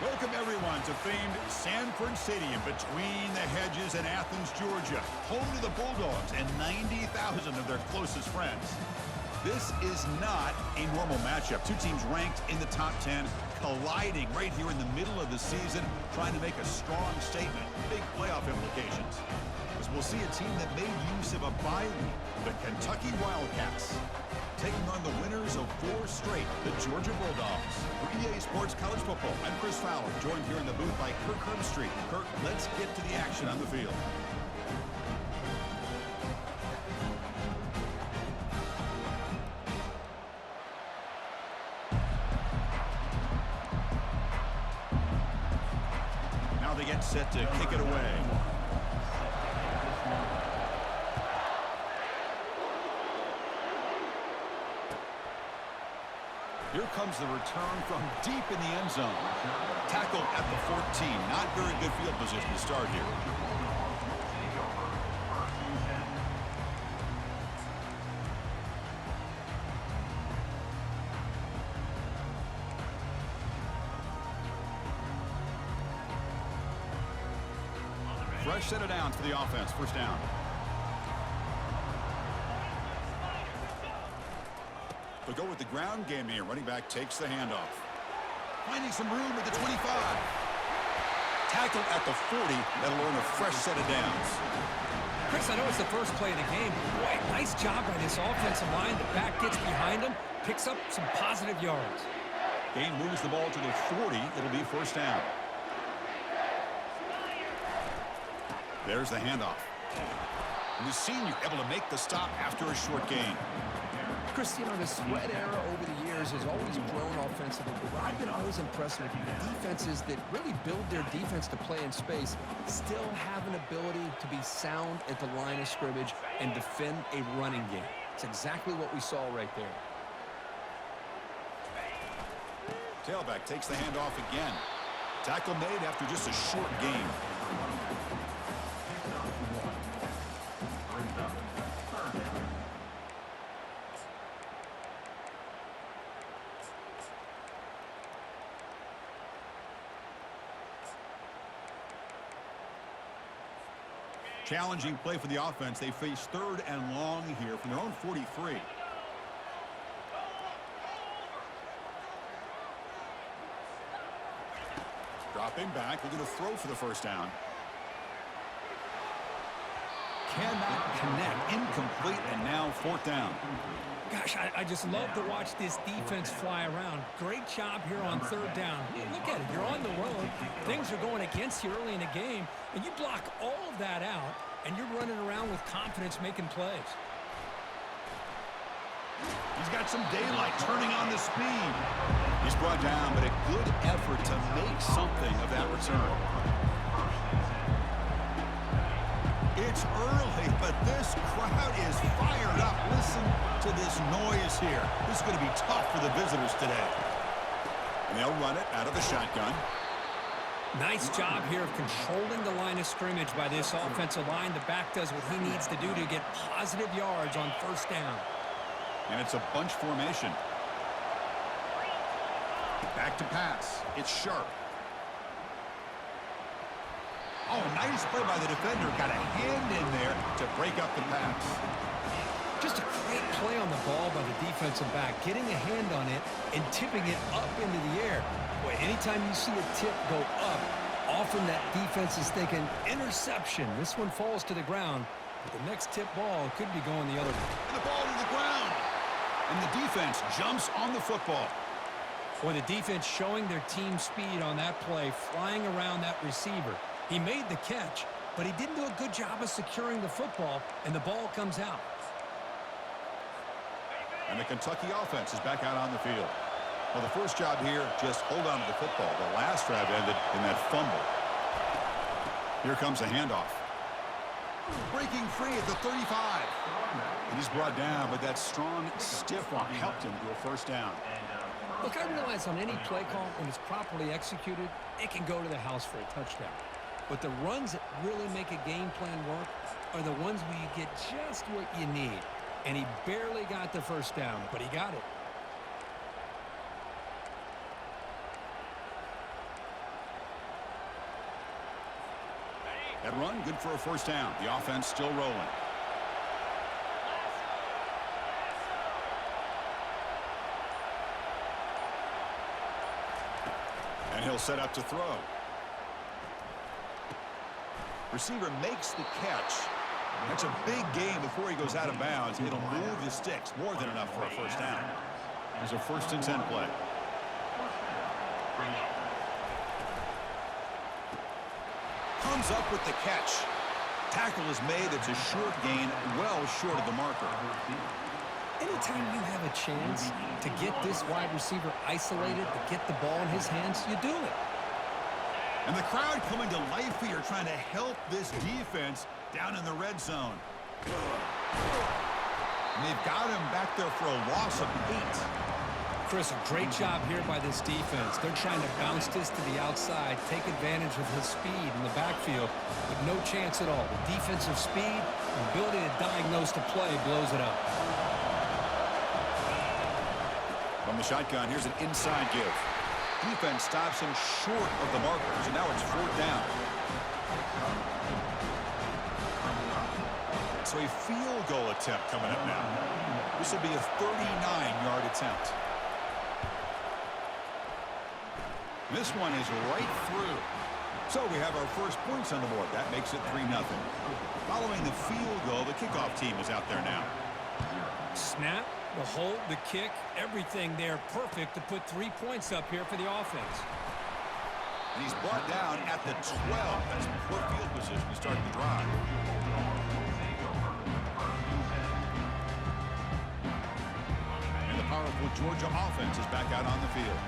Welcome, everyone, to famed Sanford Stadium between the hedges in Athens, Georgia, home to the Bulldogs and 90,000 of their closest friends. This is not a normal matchup. Two teams ranked in the top 10, colliding right here in the middle of the season, trying to make a strong statement. Big playoff implications. As we'll see a team that made use of a bye week, the Kentucky Wildcats, taking on the winners of 4 straight, the Georgia Bulldogs. For EA Sports College Football, I'm Chris Fowler, joined here in the booth by Kirk Herbstreit. Kirk, let's get to the action on the field. Now they get set to kick it away. Here comes the return from deep in the end zone. Tackle at the 14. Not very good field position to start here. Fresh set of downs for the offense. First down. They'll go with the ground game here. Running back takes the handoff. Finding some room at the 25. Tackle at the 40. That'll earn a fresh set of downs. Chris, I know it's the first play of the game. Boy, nice job by this offensive line. The back gets behind him, picks up some positive yards. Gain moves the ball to the 40. It'll be first down. There's the handoff. And the senior able to make the stop after a short gain. Chris, you know, the sweat era over the years has always grown offensively, but what I've been always impressed with defenses that really build their defense to play in space still have an ability to be sound at the line of scrimmage and defend a running game. It's exactly what we saw right there. Tailback takes the handoff again. Tackle made after just a short gain. Challenging play for the offense. They face 3rd and long here from their own 43. Dropping back. They're going to throw for the first down. Cannot connect. Incomplete, and now 4th down. Gosh, I just love to watch this defense fly around. Great job here on 3rd down. Look at it. You're on the road. Things are going against you early in the game, and you block all of that out, and you're running around with confidence making plays. He's got some daylight, turning on the speed. He's brought down, but a good effort to make something of that return. It's early, but this crowd is fired up. Listen to this noise here. This is going to be tough for the visitors today. And they'll run it out of the shotgun. Nice job here of controlling the line of scrimmage by this offensive line. The back does what he needs to do to get positive yards on 1st down. And it's a bunch formation. Back to pass. It's Sharp. Oh, nice play by the defender. Got a hand in there to break up the pass. Just a great play on the ball by the defensive back, getting a hand on it and tipping it up into the air. Boy, anytime you see a tip go up, often that defense is thinking interception. This one falls to the ground, but the next tip ball could be going the other way. And the ball to the ground. And the defense jumps on the football. Boy, the defense showing their team speed on that play, flying around that receiver. He made the catch, but he didn't do a good job of securing the football, and the ball comes out. And the Kentucky offense is back out on the field. Well, the first job here, just hold on to the football. The last drive ended in that fumble. Here comes a handoff. Breaking free at the 35. And he's brought down, but that strong, stiff arm helped him to a first down. Look, I realize on any play call, when it's properly executed, it can go to the house for a touchdown. But the runs that really make a game plan work are the ones where you get just what you need. And he barely got the first down, but he got it. That run, good for a first down. The offense still rolling. And he'll set up to throw. Receiver makes the catch. That's a big gain before he goes out of bounds. It'll move the sticks, more than enough for a first down. There's a 1st and 10 play. Comes up with the catch. Tackle is made. It's a short gain, well short of the marker. Anytime you have a chance to get this wide receiver isolated, to get the ball in his hands, you do it. And the crowd coming to life here, trying to help this defense down in the red zone. And they've got him back there for a loss of 8. Chris, a great job here by this defense. They're trying to bounce this to the outside, take advantage of his speed in the backfield, but no chance at all. The defensive speed, ability to diagnose the play, blows it up. From the shotgun, here's an inside give. Defense stops him short of the markers, and now it's 4th down. So a field goal attempt coming up now. This will be a 39-yard attempt. This one is right through. So we have our first points on the board. That makes it 3-0. Following the field goal, the kickoff team is out there now. Snap, the hold, the kick, everything there perfect to put 3 points up here for the offense. And he's brought down at the 12. That's poor field position to start the drive. And the powerful Georgia offense is back out on the field.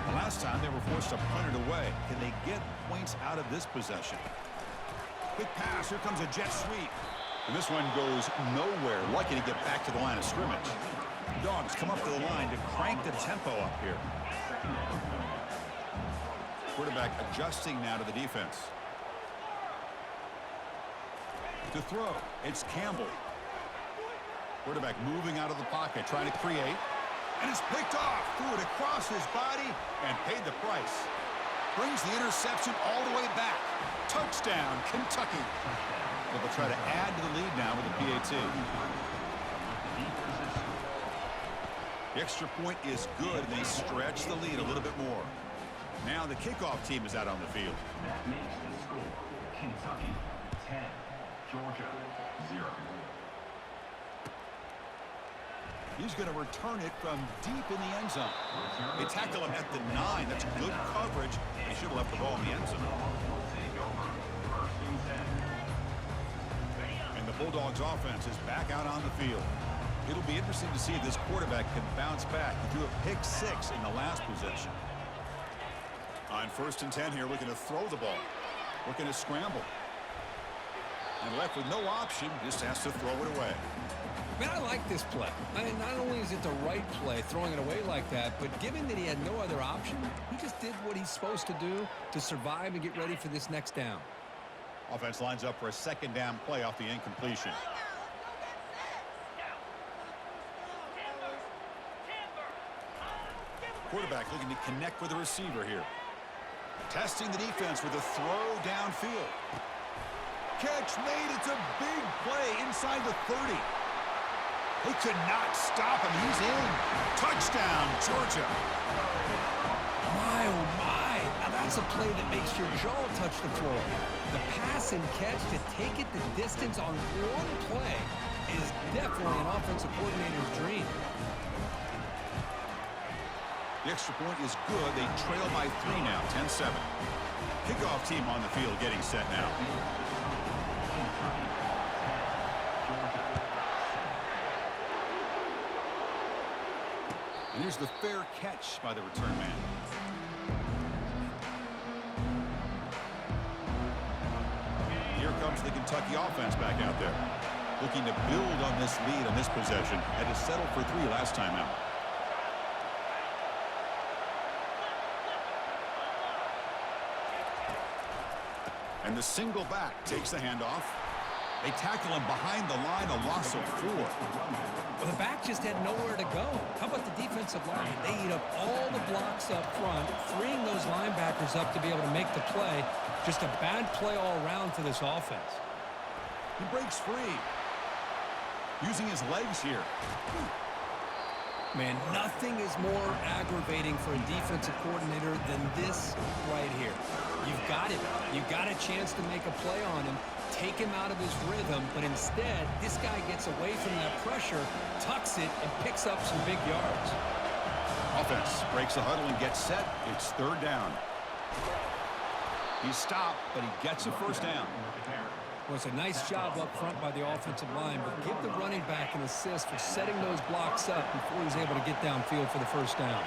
The last time they were forced to punt it away. Can they get points out of this possession? Quick pass. Here comes a jet sweep. And this one goes nowhere. Lucky to get back to the line of scrimmage. Dogs come up to the line to crank the tempo up here. Quarterback adjusting now to the defense. To throw, it's Campbell. Quarterback moving out of the pocket, trying to create. And it's picked off. Threw it across his body and paid the price. Brings the interception all the way back. Touchdown, Kentucky. They'll try to add to the lead now with the PAT. The extra point is good, and they stretch the lead a little bit more. Now the kickoff team is out on the field. That makes the score Kentucky 10, Georgia 0. He's going to return it from deep in the end zone. They tackle him at the 9. That's good coverage. They should have left the ball in the end zone. And the Bulldogs offense is back out on the field. It'll be interesting to see if this quarterback can bounce back. He threw a pick 6 in the last possession. On 1st and 10 here, looking to throw the ball. Looking to scramble. And left with no option, just has to throw it away. Man, I like this play. I mean, not only is it the right play, throwing it away like that, but given that he had no other option, he just did what he's supposed to do to survive and get ready for this next down. Offense lines up for a 2nd down play off the incompletion. Quarterback looking to connect with the receiver here. Testing the defense with a throw downfield. Catch made. It's a big play inside the 30. They could not stop him. He's in. Touchdown, Georgia. My, oh my. Now that's a play that makes your jaw touch the floor. The pass and catch to take it the distance on one play is definitely an offensive coordinator's dream. The extra point is good. They trail by 3 now, 10-7. Kickoff team on the field getting set now. And here's the fair catch by the return man. Here comes the Kentucky offense back out there. Looking to build on this lead on this possession. Had to settle for 3 last time out. And the single back takes the handoff. They tackle him behind the line, a loss of 4. Well, the back just had nowhere to go. How about the defensive line? They eat up all the blocks up front, freeing those linebackers up to be able to make the play. Just a bad play all around for this offense. He breaks free. Using his legs here. Man, nothing is more aggravating for a defensive coordinator than this right here. You've got him. You've got a chance to make a play on him, take him out of his rhythm, but instead, this guy gets away from that pressure, tucks it, and picks up some big yards. Offense breaks the huddle and gets set. It's 3rd down. He's stopped, but he gets a first down. Well, it's a nice job up front by the offensive line, but give the running back an assist for setting those blocks up before he's able to get downfield for the first down.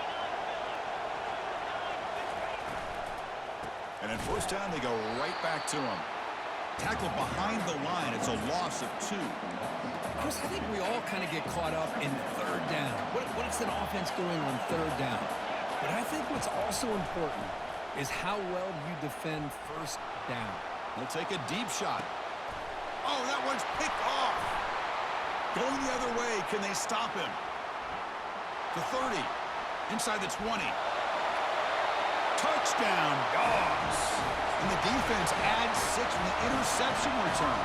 And at first down, they go right back to him. Tackled behind the line. It's a loss of 2. Chris, I think we all kind of get caught up in 3rd down. What is an offense doing on 3rd down? But I think what's also important is how well you defend 1st down. He'll take a deep shot. Oh, that one's picked off. Going the other way. Can they stop him? The 30. Inside the 20. Touchdown, Dogs. And the defense adds 6 from the interception return.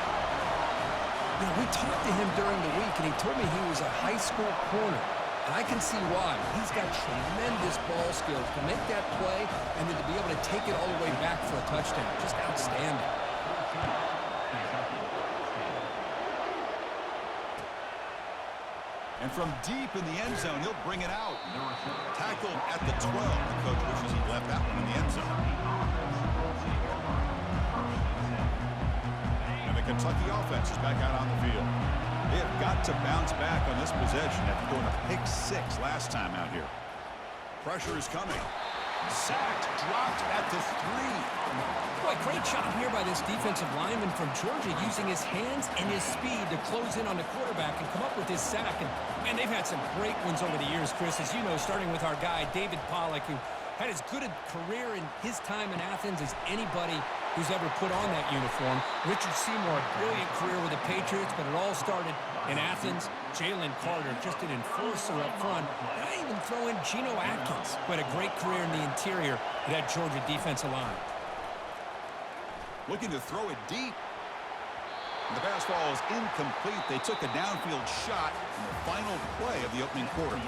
You know, we talked to him during the week, and he told me he was a high school corner. And I can see why. He's got tremendous ball skills to make that play and then to be able to take it all the way back for a touchdown. Just outstanding. And from deep in the end zone, he'll bring it out. Tackled at the 12. The coach wishes he'd left that one in the end zone. And the Kentucky offense is back out on the field. They have got to bounce back on this possession after throwing a pick 6 last time out here. Pressure is coming. Sacked, dropped at the 3. Boy, great job here by this defensive lineman from Georgia using his hands and his speed to close in on the quarterback and come up with this sack. And they've had some great ones over the years, Chris, as you know, starting with our guy, David Pollack, who had as good a career in his time in Athens as anybody who's ever put on that uniform. Richard Seymour, a brilliant career with the Patriots, but it all started in Athens. Jalen Carter, just an enforcer up front. And I even throw in Geno Atkins, who had a great career in the interior of that Georgia defensive line. Looking to throw it deep. And the pass ball is incomplete. They took a downfield shot in the final play of the opening quarter.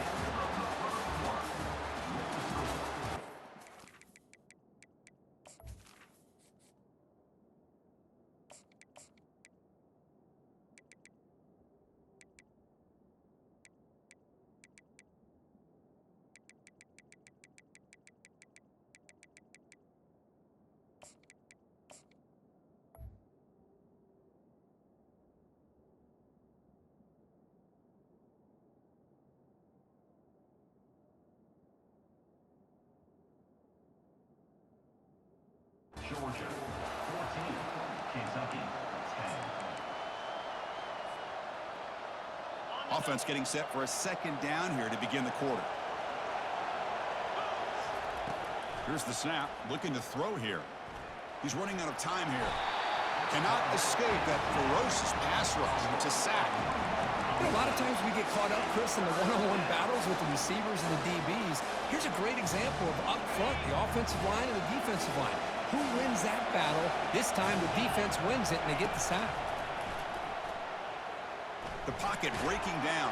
Georgia 14, Kentucky 10. Offense getting set for a 2nd down here to begin the quarter. Here's the snap. Looking to throw here. He's running out of time here. Cannot escape that ferocious pass rush. It's a sack. A lot of times we get caught up, Chris, in the one-on-one battles with the receivers and the DBs. Here's a great example of up front, the offensive line and the defensive line. Who wins that battle? This time the defense wins it, and they get the sack. The pocket breaking down.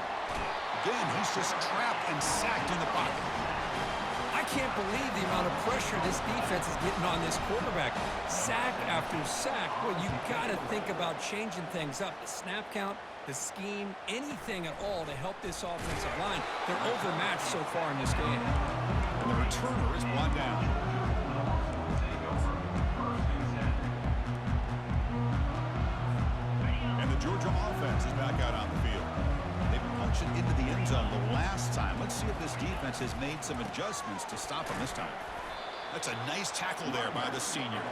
Again, he's just trapped and sacked in the pocket. I can't believe the amount of pressure this defense is getting on this quarterback. Sack after sack. Well, you got to think about changing things up. The snap count, the scheme, anything at all to help this offensive line. They're overmatched so far in this game. And the returner is brought down. And the Georgia offense is back out on the field. They punched it into the end zone the last time. Let's see if this defense has made some adjustments to stop them this time. That's a nice tackle there by the senior.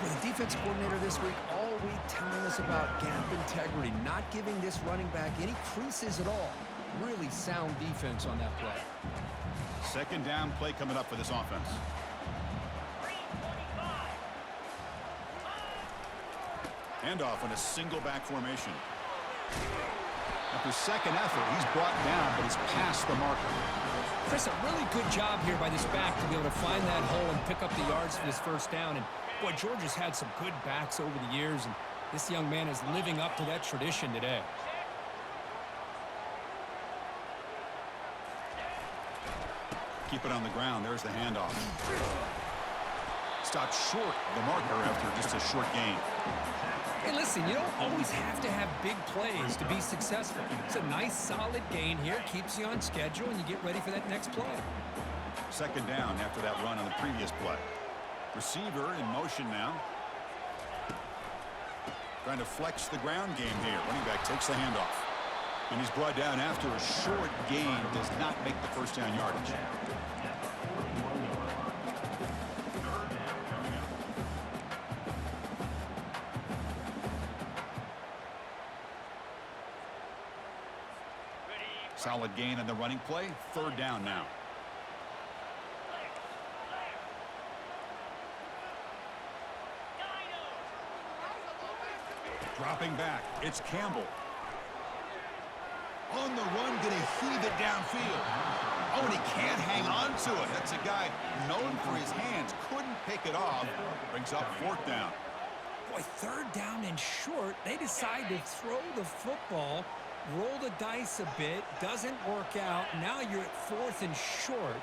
Well, the defense coordinator this week all week telling us about gap integrity, not giving this running back any creases at all. Really sound defense on that play. 2nd down play coming up for this offense. Handoff in a single back formation. After second effort, he's brought down, but he's past the marker. Chris, a really good job here by this back to be able to find that hole and pick up the yards for this first down. And, boy, Georgia's had some good backs over the years, and this young man is living up to that tradition today. Keep it on the ground. There's the handoff. Stopped short of the marker after just a short gain. Hey, listen, you don't always have to have big plays to be successful. It's a nice, solid gain here. Keeps you on schedule, and you get ready for that next play. Second down after that run on the previous play. Receiver in motion now. Trying to flex the ground game here. Running back takes the handoff. And he's brought down after a short gain. Does not make the first down yardage. Solid gain on the running play. Third down now. Dropping back. It's Campbell. On the run, going to heave it downfield. Oh, and he can't hang on to it. That's a guy known for his hands. Couldn't pick it off. Brings up fourth down. Boy, third down and short. They decide to throw the football, roll the dice a bit, doesn't work out. Now you're at fourth and short.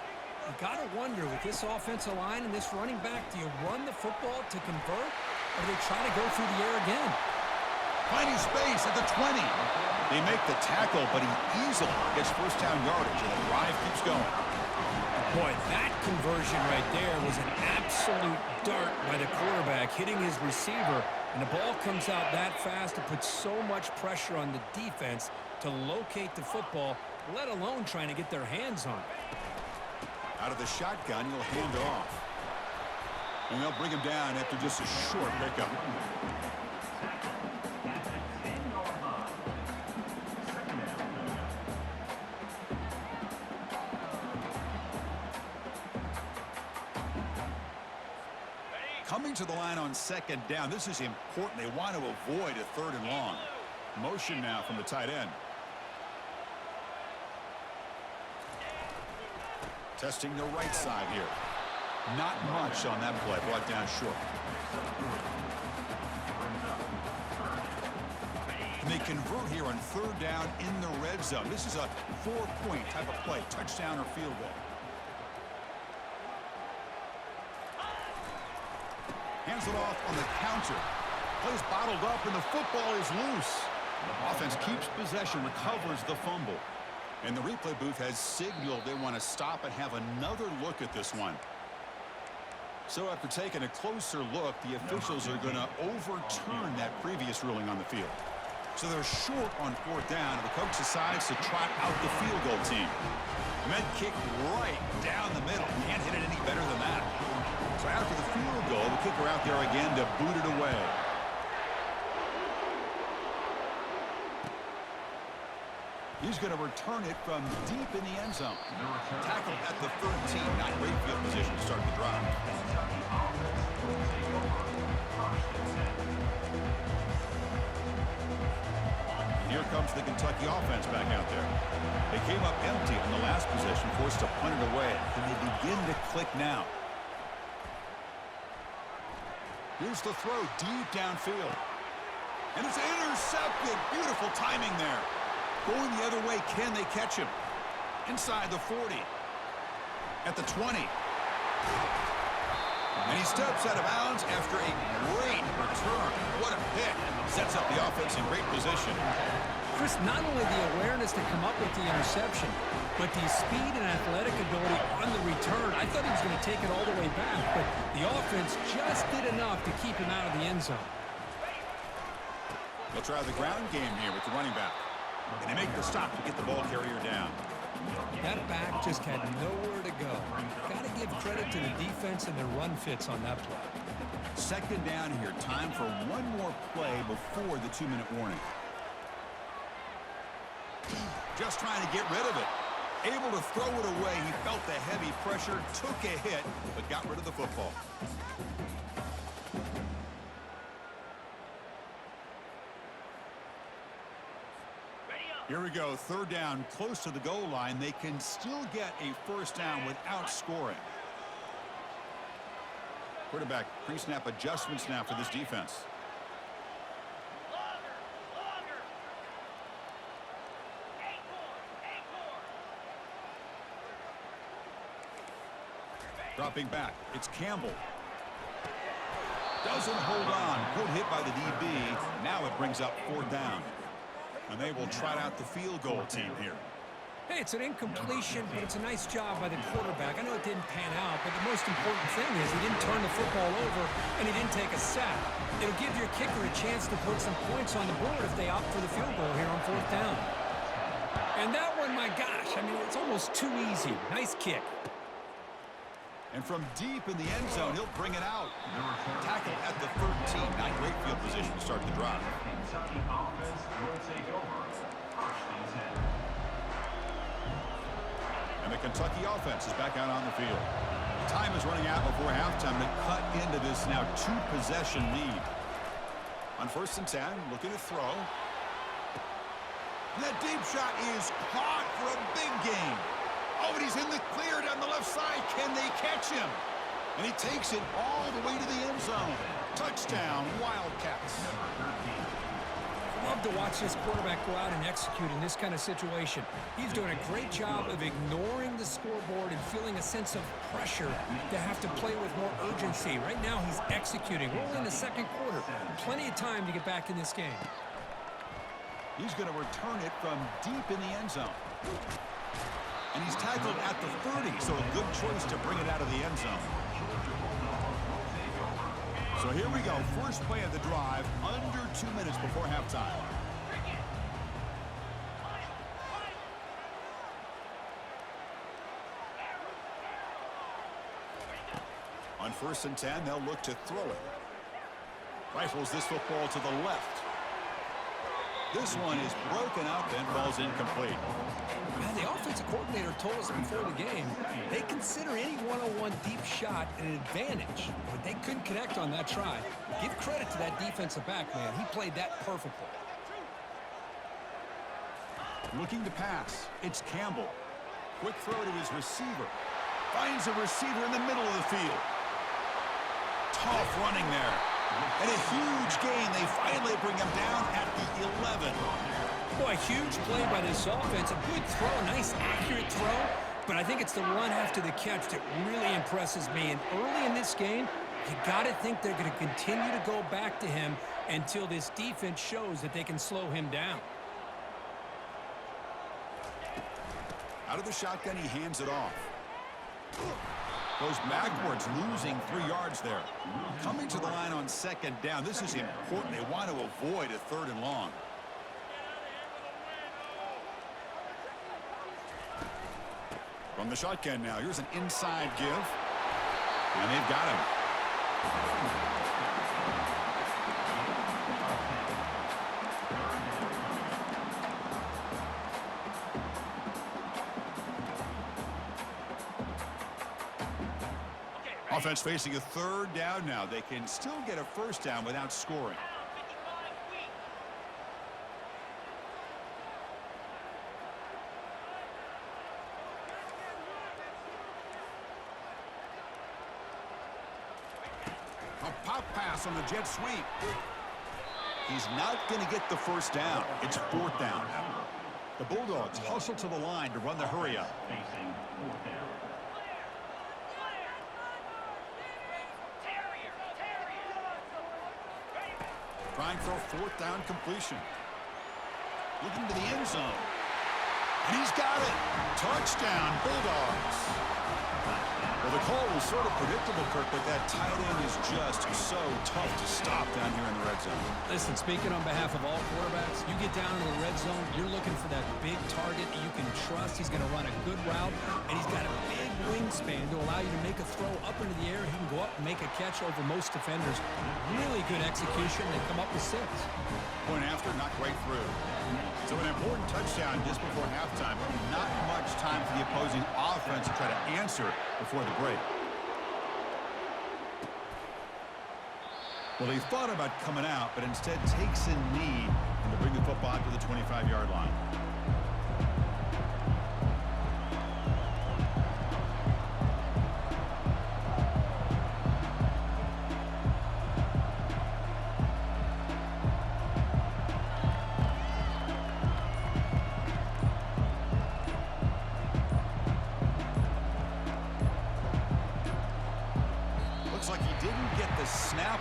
You got to wonder, with this offensive line and this running back, do you run the football to convert, or do they try to go through the air again? Finding space at the 20. They make the tackle, but he easily gets first down yardage, and the drive keeps going. Boy, that conversion right there was an absolute dart by the quarterback, hitting his receiver, and the ball comes out that fast to put so much pressure on the defense to locate the football, let alone trying to get their hands on it. Out of the shotgun, he'll hand off. And they'll bring him down after just a short pickup. Coming to the line on second down. This is important. They want to avoid a third and long. Motion now from the tight end. Testing the right side here. Not much on that play. Brought down short. And they convert here on third down in the red zone. This is a 4-point type of play. Touchdown or field goal. Hands it off on the counter. Plays bottled up, and the football is loose. Offense keeps possession, recovers the fumble. And the replay booth has signaled they want to stop and have another look at this one. So after taking a closer look, the officials are going to overturn that previous ruling on the field. So they're short on fourth down, and the coach decides to trot out the field goal team. Med kick right down the middle. Can't hit it any better than that. So after the field goal, the kicker out there again to boot it away. He's going to return it from deep in the end zone. Tackle at the 13. Not great field position to start the drive. Here comes the Kentucky offense back out there. They came up empty on the last possession, forced to punt it away. And they begin to click now. Here's the throw deep downfield. And it's intercepted. Beautiful timing there. Going the other way, can they catch him? Inside the 40. At the 20. And he steps out of bounds after a great return. What a pick. Sets up the offense in great position. Chris, not only the awareness to come up with the interception, but the speed and athletic ability on the return. I thought he was going to take it all the way back, but the offense just did enough to keep him out of the end zone. They'll try the ground game here with the running back. And they make the stop to get the ball carrier down. That back just had nowhere to go. Got to give credit to the defense and their run fits on that play. Second down here. Time for one more play before the 2-minute warning. Just trying to get rid of it. Able to throw it away. He felt the heavy pressure, took a hit, but got rid of the football. Here we go, third down, close to the goal line. They can still get a first down without scoring. Quarterback pre-snap adjustments now for this defense. Dropping back, it's Campbell. Doesn't hold on. Good hit by the DB. Now it brings up fourth down. And they will trot out the field goal team here. Hey, it's an incompletion, but it's a nice job by the quarterback. I know it didn't pan out, but the most important thing is he didn't turn the football over and he didn't take a sack. It'll give your kicker a chance to put some points on the board if they opt for the field goal here on fourth down. And that one, my gosh, I mean, it's almost too easy. Nice kick. And from deep in the end zone, he'll bring it out. Tackle at the 13. Not great field position to start the drive. Kentucky offense will take over. First and 10. And the Kentucky offense is back out on the field. Time is running out before halftime to cut into this now two-possession lead. On first and 10, looking to throw. And that deep shot is caught for a big gain. Oh, and he's in the clear down the left side. Can they catch him? And he takes it all the way to the end zone. Touchdown, Wildcats. I love to watch this quarterback go out and execute in this kind of situation. He's doing a great job of ignoring the scoreboard and feeling a sense of pressure to have to play with more urgency. Right now, he's executing. We're only in the second quarter. Plenty of time to get back in this game. He's going to return it from deep in the end zone. And he's tackled at the 30, so a good choice to bring it out of the end zone. So here we go, first play of the drive, under 2 minutes before halftime. On first and 10, they'll look to throw it. Rifles this football to the left. This one is broken up and falls incomplete. Man, the offensive coordinator told us before the game they consider any one-on-one deep shot an advantage, but they couldn't connect on that try. Give credit to that defensive back, man. He played that perfectly. Looking to pass, it's Campbell. Quick throw to his receiver. Finds a receiver in the middle of the field. Tough running there. And a huge gain. They finally bring him down at the 11. Boy, huge play by this offense. A good throw, nice accurate throw. But I think it's the run after the catch that really impresses me. And early in this game, you got to think they're going to continue to go back to him until this defense shows that they can slow him down. Out of the shotgun, he hands it off. Goes backwards, losing 3 yards there. Coming to the line on second down. This is important. They want to avoid a third and long. From the shotgun now, here's an inside give. And they've got him. Offense facing a third down now. They can still get a first down without scoring. A pop pass on the jet sweep. He's not going to get the first down. It's fourth down. The Bulldogs hustle to the line to run the hurry up. Facing fourth down. Trying for a fourth down completion. Looking to the end zone. And he's got it. Touchdown, Bulldogs. Well, the call was sort of predictable, Kirk, but that tight end is just so tough to stop down here in the red zone. Listen, speaking on behalf of all quarterbacks, you get down in the red zone, you're looking for that big target that you can trust. He's going to run a good route, and he's got a big wingspan to allow you to make a throw up into the air. He can go up and make a catch over most defenders. Really good execution. They come up with 6. Point after, not quite through. So an important touchdown just before halftime. Not much time for the opposing offense to try to answer before the break. Well, he thought about coming out, but instead takes a knee and to bring the football to the 25-yard line.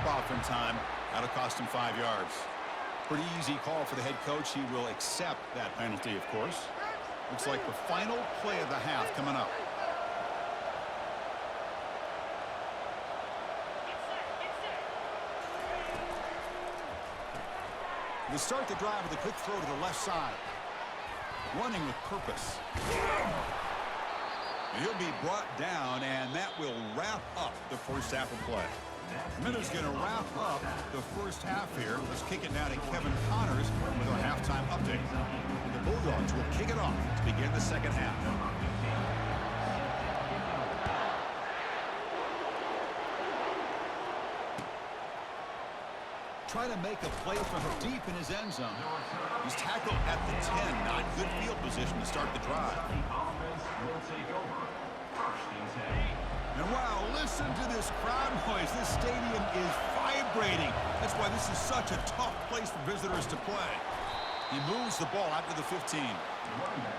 off in time. That'll cost him 5 yards. Pretty easy call for the head coach. He will accept that penalty, of course. Looks like the final play of the half coming up. They start the drive with a quick throw to the left side. Running with purpose. He'll be brought down, and that will wrap up the first half of play. Minnows going to wrap up the first half here. Let's kick it now to Kevin Connors with our halftime update. The Bulldogs will kick it off to begin the second half. Trying to make a play from deep in his end zone. He's tackled at the 10. Not good field position to start the drive. The offense will take over. First and 10. And wow, listen to this crowd noise. This stadium is vibrating. That's why this is such a tough place for visitors to play. He moves the ball out to the 15.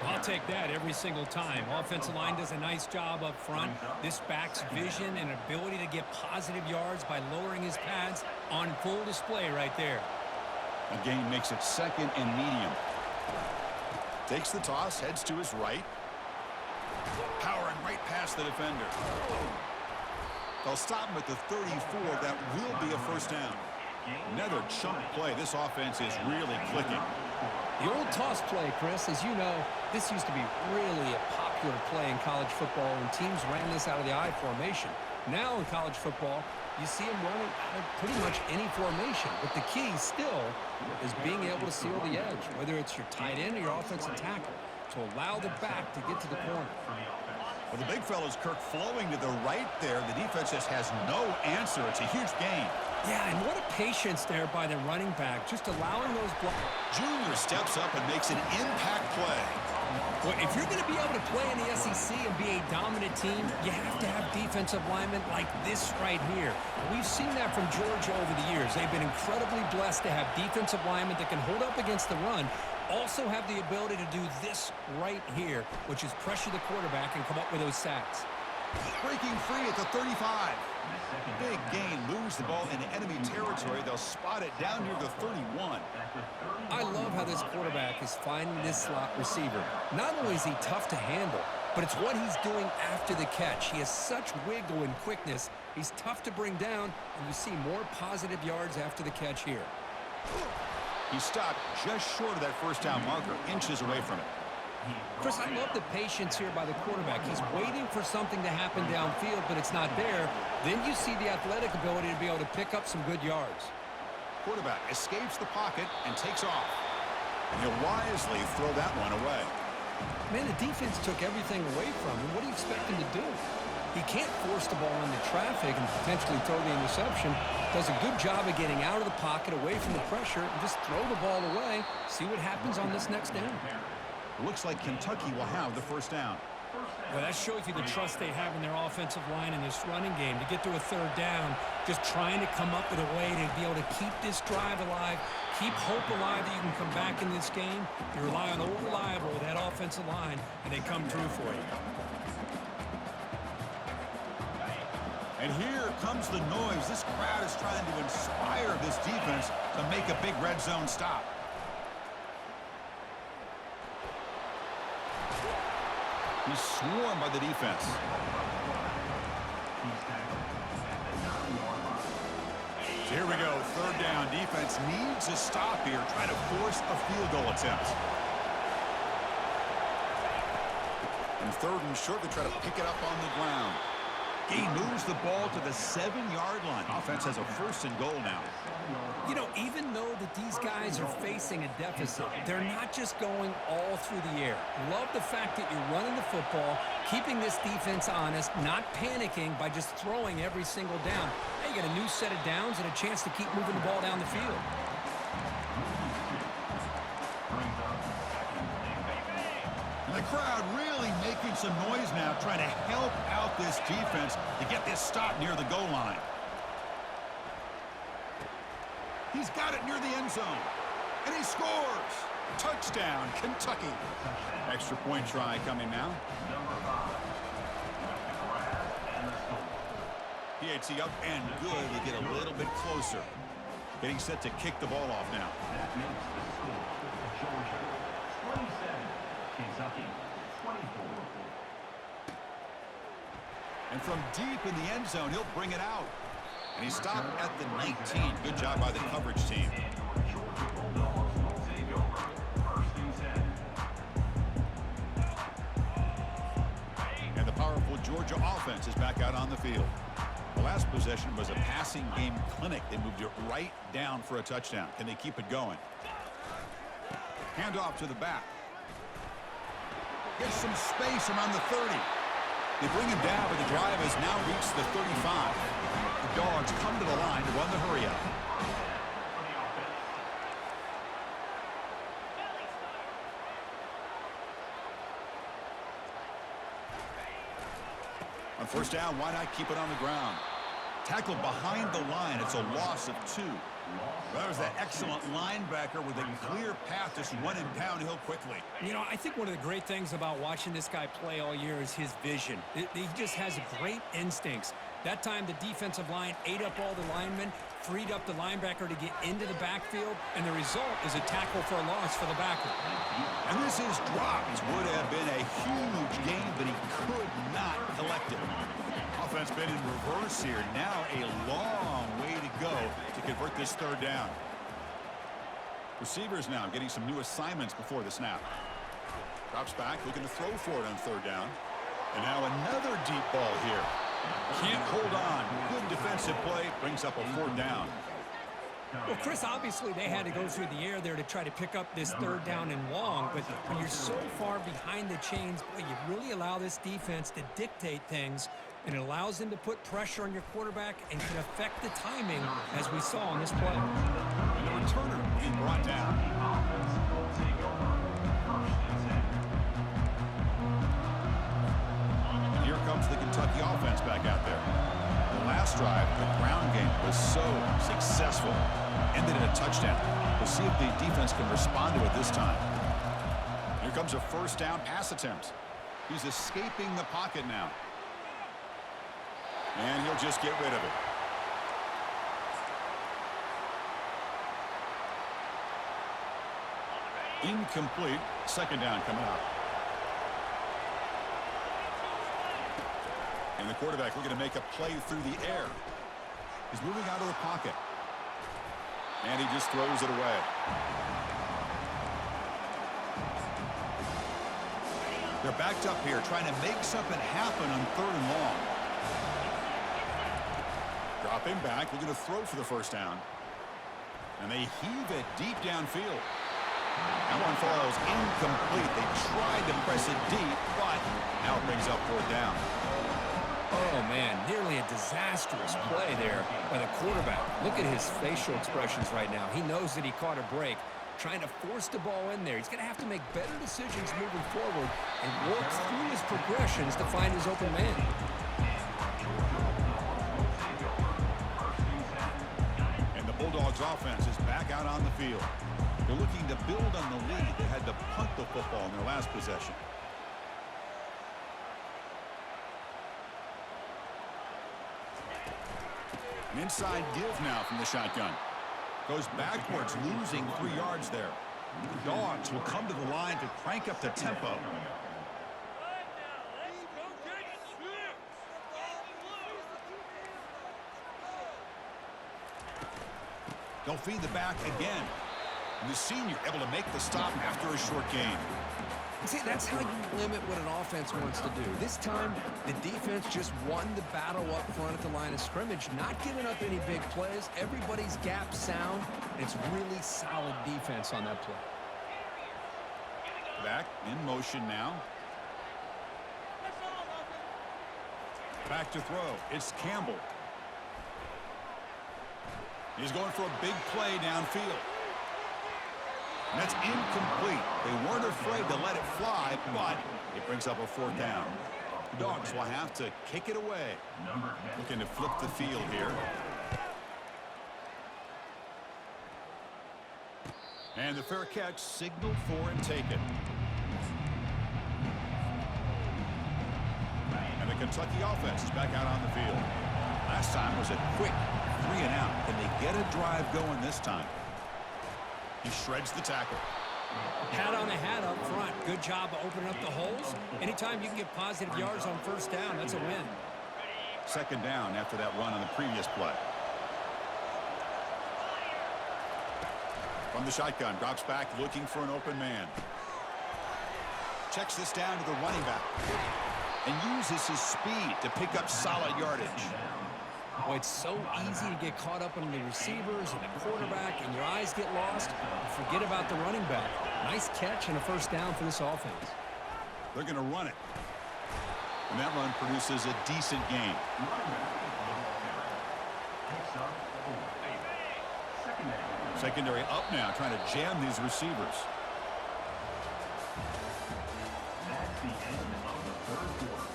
I'll take that every single time. Offensive line does a nice job up front. This back's vision and ability to get positive yards by lowering his pads on full display right there. The gain makes it second and medium. Takes the toss, heads to his right. Powering right past the defender. They'll stop him at the 34. That will be a first down. Another chunk play. This offense is really clicking. The old toss play, Chris, as you know, this used to be really a popular play in college football when teams ran this out of the I formation. Now in college football, you see them running out of pretty much any formation. But the key still is being able to seal the edge, whether it's your tight end or your offensive tackle, to allow the back to get to the corner. Well, the big fellow's Kirk flowing to the right there. The defense just has no answer. It's a huge gain. Yeah, and what a patience there by the running back, just allowing those blocks. Junior steps up and makes an impact play. Well, if you're going to be able to play in the SEC and be a dominant team, you have to have defensive linemen like this right here. We've seen that from Georgia over the years. They've been incredibly blessed to have defensive linemen that can hold up against the run, also have the ability to do this right here, which is pressure the quarterback and come up with those sacks. Breaking free at the 35. Big gain, lose the ball in enemy territory. They'll spot it down near the 31. I love how this quarterback is finding this slot receiver. Not only is he tough to handle, but it's what he's doing after the catch. He has such wiggle and quickness. He's tough to bring down, and you see more positive yards after the catch here. He stopped just short of that first down marker, inches away from it. Chris, I love the patience here by the quarterback. He's waiting for something to happen downfield, but it's not there. Then you see the athletic ability to be able to pick up some good yards. Quarterback escapes the pocket and takes off. And he'll wisely throw that one away. Man, the defense took everything away from him. What do you expect him to do? He can't force the ball into traffic and potentially throw the interception. Does a good job of getting out of the pocket, away from the pressure, and just throw the ball away. See what happens on this next down. Looks like Kentucky will have the first down. Well, that shows you the trust they have in their offensive line in this running game. To get to a third down, just trying to come up with a way to be able to keep this drive alive, keep hope alive that you can come back in this game. You rely on Old Reliable with that offensive line, and they come through for you. And here comes the noise. This crowd is trying to inspire this defense to make a big red zone stop. He's swarmed by the defense. So here we go, third down. Defense needs a stop here, trying to force a field goal attempt. And third and short, they try to pick it up on the ground. He moves the ball to the 7-yard line. Offense has a first and goal now. You know, even though that these guys are facing a deficit, they're not just going all through the air. Love the fact that you're running the football, keeping this defense honest, not panicking by just throwing every single down. Now you got a new set of downs and a chance to keep moving the ball down the field. And the crowd really making some noise now, trying to help out this defense to get this stop near the goal line. He's got it near the end zone. And he scores. Touchdown, Kentucky. Extra point try coming now. He initiates the up and good. They get a little bit closer. Getting set to kick the ball off now. That makes the score Georgia 27, Kentucky 24. And from deep in the end zone, he'll bring it out. And he stopped at the 19. Good job by the coverage team. Georgia Bulldogs will take over 1st and 10. And the powerful Georgia offense is back out on the field. The last possession was a passing game clinic. They moved it right down for a touchdown. Can they keep it going? Handoff to the back. Gets some space around the 30. They bring him down, but the drive has now reached the 35. The Dogs come to the line to run the hurry up. On first down, why not keep it on the ground? Tackled behind the line. It's a loss of 2. That was that excellent linebacker with a clear path just running downhill quickly. You know, I think one of the great things about watching this guy play all year is his vision. He just has great instincts. That time, the defensive line ate up all the linemen, freed up the linebacker to get into the backfield, and the result is a tackle for a loss for the backer. And this is dropped. Would have been a huge gain, but he could not collect it. Offense been in reverse here. Now a long way to go to convert this third down. Receivers now getting some new assignments before the snap. Drops back, looking to throw for it on third down. And now another deep ball here. Can't hold on. Good defensive play. Brings up a 4th down. Well, Chris, obviously they had to go through the air there to try to pick up this third down and long, but when you're so far behind the chains, boy, you really allow this defense to dictate things, and it allows them to put pressure on your quarterback and can affect the timing, as we saw on this play. And the returner being brought down. Offense will take over 1st and 10. Here comes the Kentucky offense back out there. The last drive, the ground game, was so successful. Ended in a touchdown. We'll see if the defense can respond to it this time. Here comes a first down pass attempt. He's escaping the pocket now. And he'll just get rid of it. Incomplete. Second down coming up. And the quarterback looking to make a play through the air. He's moving out of the pocket. And he just throws it away. They're backed up here trying to make something happen on 3rd and long. Drop him back, looking to throw for the first down. And they heave it deep downfield. That one falls incomplete. They tried to press it deep, but now it brings up 4th down. Oh, man, nearly a disastrous play there by the quarterback. Look at his facial expressions right now. He knows that he caught a break, trying to force the ball in there. He's going to have to make better decisions moving forward and work through his progressions to find his open man. And the Bulldogs offense is back out on the field. They're looking to build on the lead. They had to punt the football in their last possession. An inside give now from the shotgun. Goes backwards, losing 3 yards there. The Dogs will come to the line to crank up the tempo. They'll feed the back again. And the senior able to make the stop after a short gain. See, that's how you limit what an offense wants to do. This time, the defense just won the battle up front at the line of scrimmage, not giving up any big plays. Everybody's gap sound, and it's really solid defense on that play. Back in motion now. Back to throw. It's Campbell. He's going for a big play downfield. And that's incomplete. They weren't afraid to let it fly, but it brings up a 4th down. The Dogs will have to kick it away. Looking to flip the field here. And the fair catch signaled for and taken. And the Kentucky offense is back out on the field. Last time was a quick 3 and out. Can they get a drive going this time? He shreds the tackle. Hat on a hat up front. Good job of opening up the holes. Anytime you can get positive yards on first down, that's a win. Second down after that run on the previous play. From the shotgun, drops back looking for an open man. Checks this down to the running back and uses his speed to pick up solid yardage. Well, it's so easy to get caught up on the receivers and the quarterback, and your eyes get lost. You forget about the running back. Nice catch and a first down for this offense. They're going to run it. And that run produces a decent gain. Secondary up now, trying to jam these receivers. That's the end of the third quarter.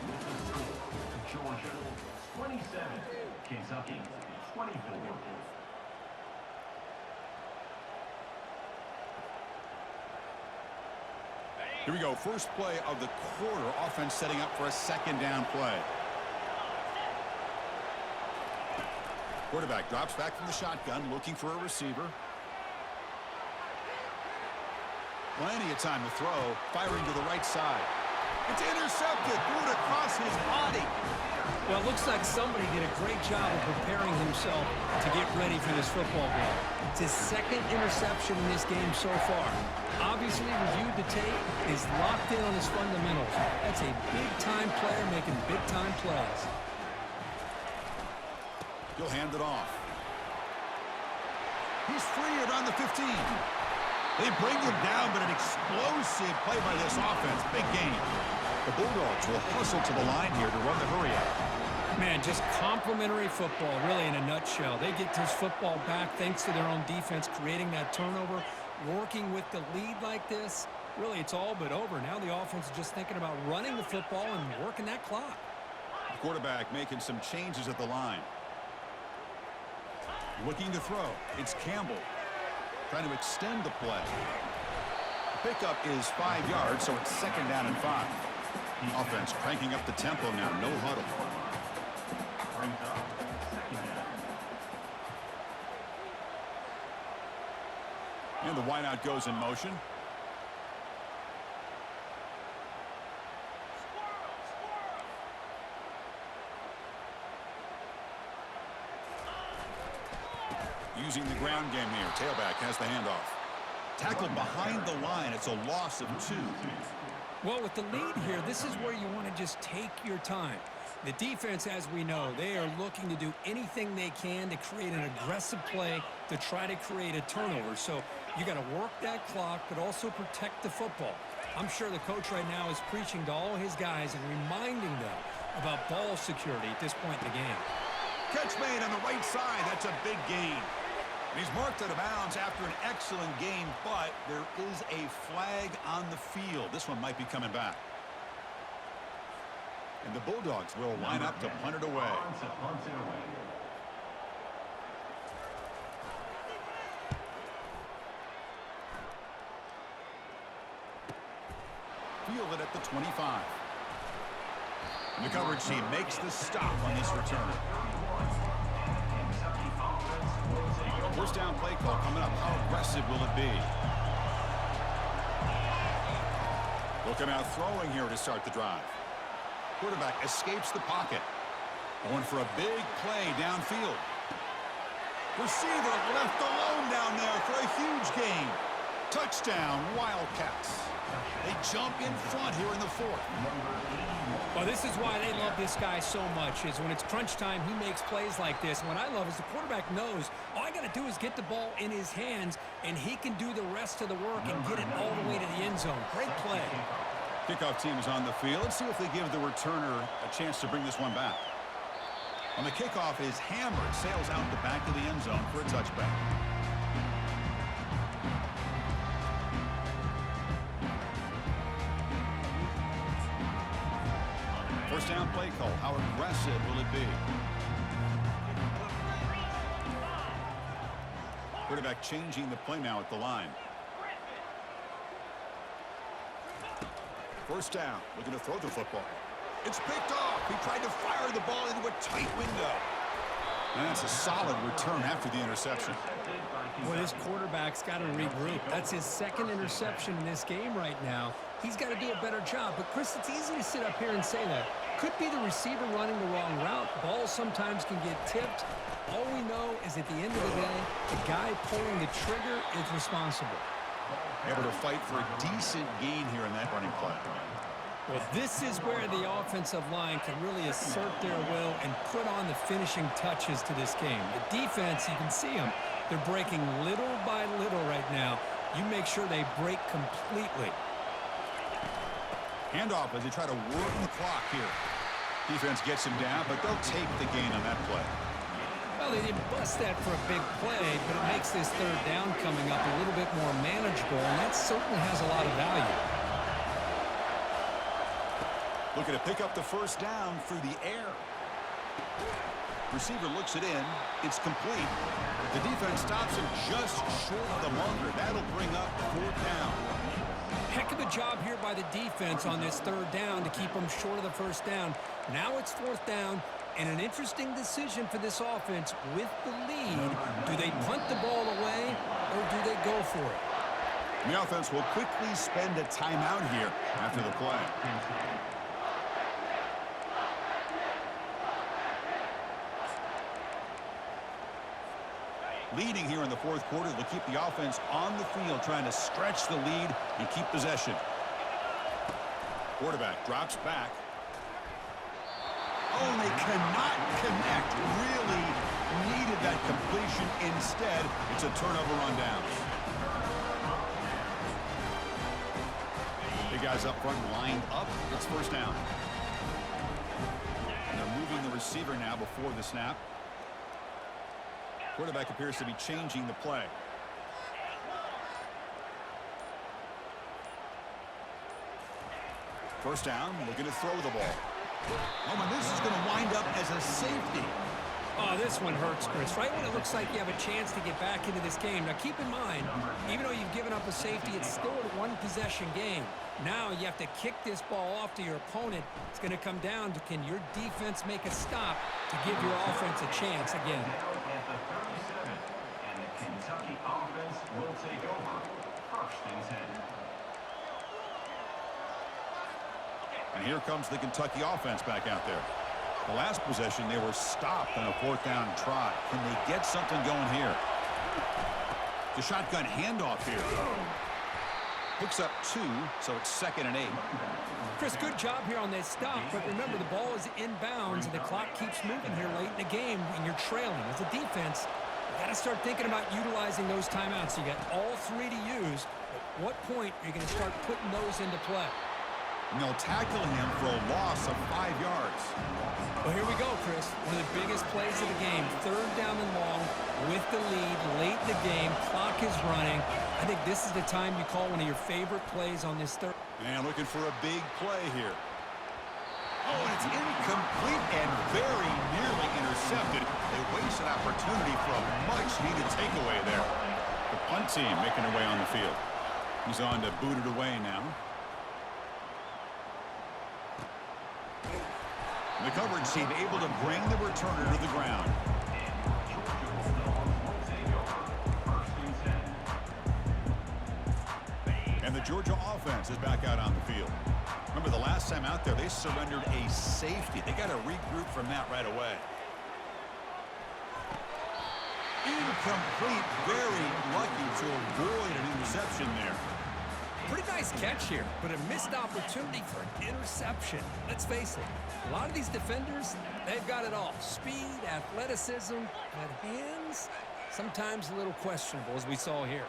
With the score, Georgia 27, Kentucky 24. Here we go. First play of the quarter. Offense setting up for a second down play. Quarterback drops back from the shotgun, looking for a receiver. Plenty of time to throw, firing to the right side. It's intercepted, threw it across his body. Well, it looks like somebody did a great job of preparing himself to get ready for this football game. It's his second interception in this game so far. Obviously reviewed the tape, is locked in on his fundamentals. That's a big-time player making big-time plays. He'll hand it off. He's free around the 15. They bring him down, but an explosive play by this offense. Big game. The Bulldogs will hustle to the line here to run the hurry out. Man, just complimentary football, really, in a nutshell. They get this football back thanks to their own defense, creating that turnover, working with the lead like this. Really, it's all but over. Now the offense is just thinking about running the football and working that clock. The quarterback making some changes at the line. Looking to throw. It's Campbell. Trying to extend the play. The pickup is 5 yards, so it's second down and 5. Offense cranking up the tempo now. No huddle. Brings up second down. And the wideout goes in motion. Using the ground game here. Tailback has the handoff. Tackled behind the line. It's a loss of 2. Well, with the lead here, this is where you want to just take your time. The defense, as we know, they are looking to do anything they can to create an aggressive play to try to create a turnover. So you got to work that clock, but also protect the football. I'm sure the coach right now is preaching to all his guys and reminding them about ball security at this point in the game. Catch made on the right side. That's a big gain. He's marked out of bounds after an excellent game, but there is a flag on the field. This one might be coming back. And the Bulldogs will line up to punt it away. Fielded at the 25. And the coverage team makes the stop on this return. First down play call coming up. How aggressive will it be? Looking out throwing here to start the drive. Quarterback escapes the pocket. Going for a big play downfield. Receiver left alone down there for a huge gain. Touchdown, Wildcats. They jump in front here in the 4th. Well, this is why they love this guy so much, is when it's crunch time, he makes plays like this. And what I love is the quarterback knows all I got to do is get the ball in his hands, and he can do the rest of the work and get it all the way to the end zone. Great play. Kickoff team is on the field. Let's see if they give the returner a chance to bring this one back. On the kickoff is hammered, sails out the back of the end zone for a touchback. First down play call. How aggressive will it be? Quarterback changing the play now at the line. First down. Looking to throw the football. It's picked off. He tried to fire the ball into a tight window. And that's a solid return after the interception. Well, this quarterback's got to regroup. That's his second interception in this game right now. He's got to do a better job. But, Chris, it's easy to sit up here and say that. Could be the receiver running the wrong route. Balls sometimes can get tipped. All we know is at the end of the day, the guy pulling the trigger is responsible. Able to fight for a decent gain here in that running play. Well, this is where the offensive line can really assert their will and put on the finishing touches to this game. The defense, you can see them. They're breaking little by little right now. You make sure they break completely. Handoff as they try to work the clock here. Defense gets him down, but they'll take the gain on that play. Well, they didn't bust that for a big play, but it makes this third down coming up a little bit more manageable, and that certainly has a lot of value. Looking to pick up the first down through the air. Receiver looks it in. It's complete. The defense stops him just short of the marker. That'll bring up fourth down. Heck of a job here by the defense on this third down to keep them short of the first down. Now it's fourth down, and an interesting decision for this offense with the lead. Do they punt the ball away, or do they go for it? The offense will quickly spend a timeout here after the play. Leading here in the fourth quarter to keep the offense on the field, trying to stretch the lead and keep possession. Quarterback drops back. Oh, and they cannot connect. Really needed that completion. Instead, it's a turnover on downs. Big guys up front lined up. It's first down. And they're moving the receiver now before the snap. Quarterback appears to be changing the play. First down, looking to throw the ball. Oh, and this is going to wind up as a safety. Oh, this one hurts, Chris. Right when it looks like you have a chance to get back into this game. Now, keep in mind, even though you've given up a safety, it's still a one-possession game. Now you have to kick this ball off to your opponent. It's going to come down to, can your defense make a stop to give your offense a chance again? At the 37, and the Kentucky offense will take over. First and 10. And here comes the Kentucky offense back out there. The last possession, they were stopped on a fourth down try. Can they get something going here? The shotgun handoff here. Picks up 2, so it's 2nd and 8. Chris, good job here on this stop, but remember the ball is inbounds and the clock keeps moving here late in the game and you're trailing. As a defense, you got to start thinking about utilizing those timeouts. You got all 3 to use. At what point are you going to start putting those into play? And they'll tackle him for a loss of 5 yards. Well, here we go, Chris. One of the biggest plays of the game. Third down and long with the lead late in the game. Clock is running. I think this is the time you call one of your favorite plays on this third. And looking for a big play here. Oh, and it's incomplete and very nearly intercepted. They waste an opportunity for a much-needed takeaway there. The punt team making their way on the field. He's on to boot it away now. The coverage team able to bring the returner to the ground. And the Georgia offense is back out on the field. Remember, the last time out there, they surrendered a safety. They got to regroup from that right away. Incomplete. Very lucky to avoid an interception there. Pretty nice catch here, but a missed opportunity for an interception. Let's face it, a lot of these defenders, they've got it all. Speed, athleticism, but hands, sometimes a little questionable, as we saw here.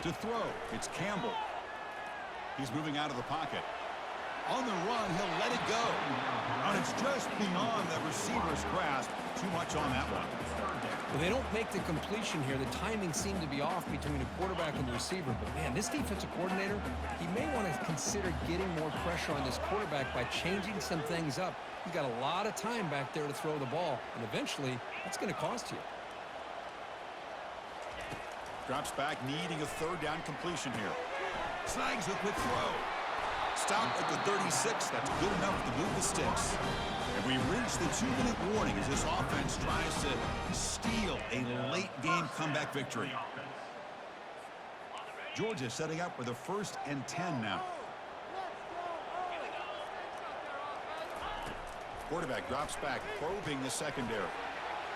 To throw, it's Campbell. He's moving out of the pocket. On the run, he'll let it go. And it's just beyond the receiver's grasp. Too much on that one. Well, they don't make the completion here. The timing seemed to be off between the quarterback and the receiver. But, man, this defensive coordinator, he may want to consider getting more pressure on this quarterback by changing some things up. He's got a lot of time back there to throw the ball, and eventually that's going to cost you. Drops back, needing a third down completion here. Snags a quick throw. Stop at the 36. That's good enough to move the sticks. And we reach the 2-minute warning as this offense tries to steal a late-game comeback victory. Georgia setting up for the 1st and 10 now. Quarterback drops back, probing the secondary.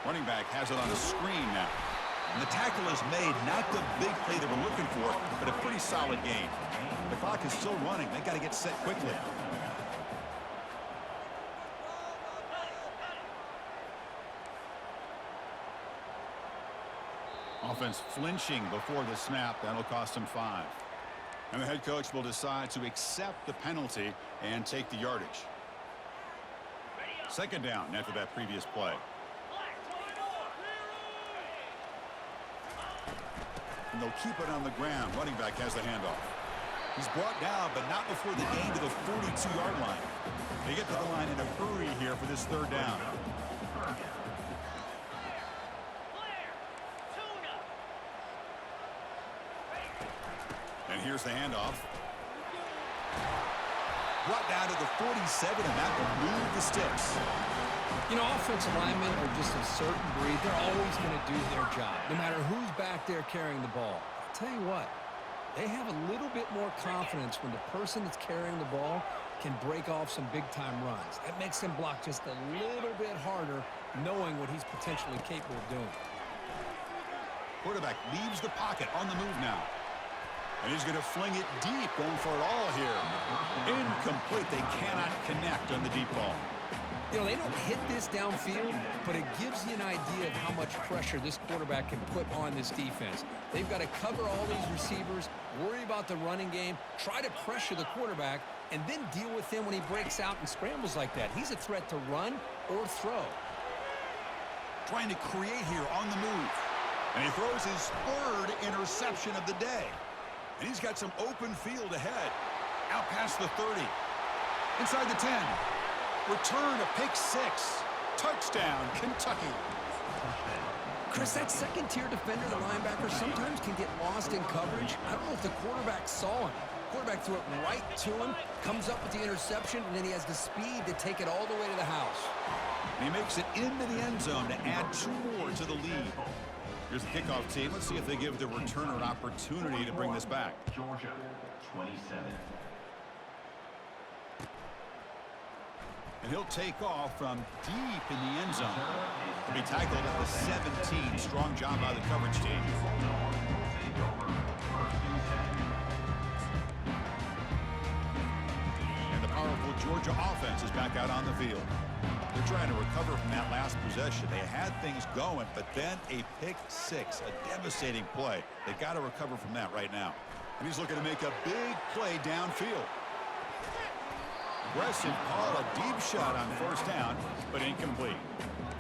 Running back has it on a screen now. And the tackle is made, not the big play that we're looking for, but a pretty solid gain. The clock is still running. They got to get set quickly. Offense flinching before the snap. That'll cost him 5. And the head coach will decide to accept the penalty and take the yardage. 2nd down after that previous play. And they'll keep it on the ground. Running back has the handoff. He's brought down, but not before the gain to the 42-yard line. They get to the line in a hurry here for this 3rd down. And here's the handoff. Brought down to the 47, and that will move the sticks. You know, offensive linemen are just a certain breed. They're always going to do their job, no matter who's back there carrying the ball. I'll tell you what, they have a little bit more confidence when the person that's carrying the ball can break off some big-time runs. That makes them block just a little bit harder, knowing what he's potentially capable of doing. Quarterback leaves the pocket on the move now. And he's going to fling it deep, going for it all here. Incomplete. They cannot connect on the deep ball. You know, they don't hit this downfield, but it gives you an idea of how much pressure this quarterback can put on this defense. They've got to cover all these receivers, worry about the running game, try to pressure the quarterback, and then deal with him when he breaks out and scrambles like that. He's a threat to run or throw. Trying to create here on the move. And he throws his 3rd interception of the day. And he's got some open field ahead. Out past the 30. Inside the 10. Return a pick 6. Touchdown, Kentucky. Chris, that second-tier defender, the linebacker, sometimes can get lost in coverage. I don't know if the quarterback saw him. Quarterback threw it right to him, comes up with the interception, and then he has the speed to take it all the way to the house. And he makes it into the end zone to add 2 more to the lead. Here's the kickoff team. Let's see if they give the returner an opportunity to bring this back. Georgia, 27. And he'll take off from deep in the end zone. To be tackled at the 17. Strong job by the coverage team. And the powerful Georgia offense is back out on the field. They're trying to recover from that last possession. They had things going, but then a pick 6, a devastating play. They got to recover from that right now. And he's looking to make a big play downfield. Aggressive call, a deep shot on 1st down, but incomplete.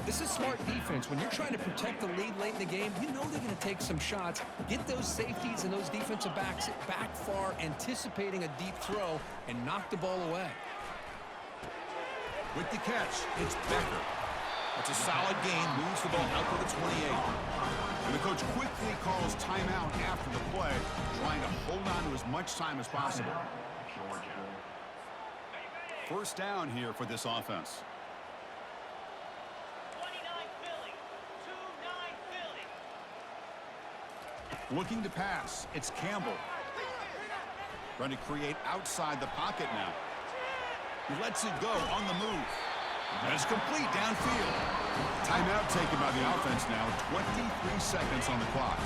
This is smart defense. When you're trying to protect the lead late in the game, you know they're going to take some shots, get those safeties and those defensive backs back far, anticipating a deep throw, and knock the ball away. With the catch, it's Becker. That's a solid gain, moves the ball out to the 28. And the coach quickly calls timeout after the play, trying to hold on to as much time as possible. 1st down here for this offense. 29 Philly. 2-9 Philly. Looking to pass, it's Campbell. Trying to create outside the pocket now. He lets it go on the move. And it's complete downfield. Timeout taken by the offense now. 23 seconds on the clock.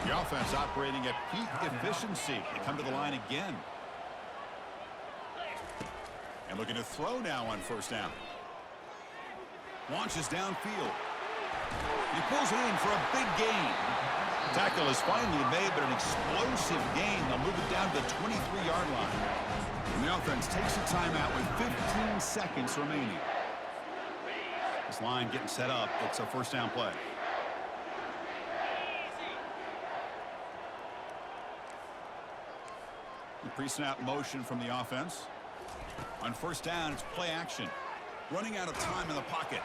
The offense operating at peak efficiency. They come to the line again. And looking to throw now on 1st down. Launches downfield. He pulls it in for a big gain. Tackle is finally made, but an explosive gain. They'll move it down to the 23-yard line. And the offense takes a timeout with 15 seconds remaining. This line getting set up. It's a 1st down play. The pre-snap motion from the offense. On 1st down, it's play action. Running out of time in the pocket.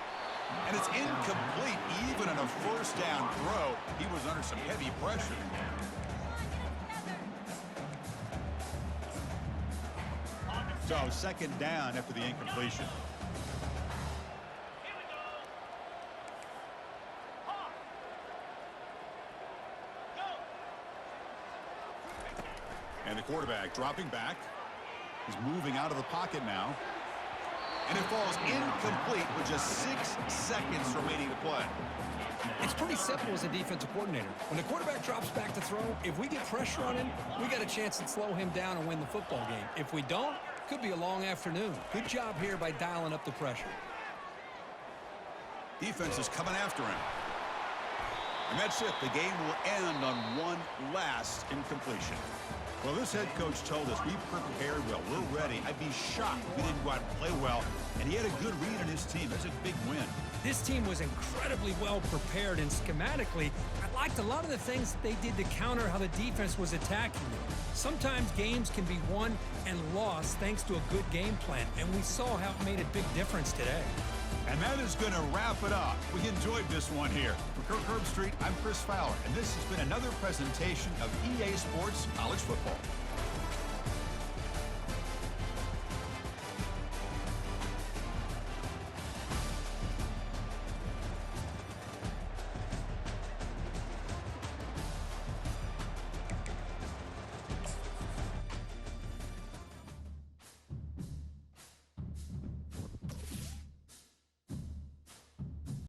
And it's incomplete. Even on a 1st down throw, he was under some heavy pressure. So second down after the incompletion. Here we go. Hawk. Go. And the quarterback dropping back. He's moving out of the pocket now. And it falls incomplete with just 6 seconds remaining to play. It's pretty simple as a defensive coordinator. When the quarterback drops back to throw, if we get pressure on him, we got a chance to slow him down and win the football game. If we don't, could be a long afternoon. Good job here by dialing up the pressure. Defense is coming after him. And that's it. The game will end on one last incompletion. Well, this head coach told us we prepared well. We're ready. I'd be shocked if we didn't go out and play well. And he had a good read on his team. That's a big win. This team was incredibly well prepared, and schematically, I liked a lot of the things that they did to counter how the defense was attacking them. Sometimes games can be won and lost thanks to a good game plan, and we saw how it made a big difference today. And that is going to wrap it up. We enjoyed this one here. For Kirk Herbstreit, I'm Chris Fowler, and this has been another presentation of EA Sports College Football.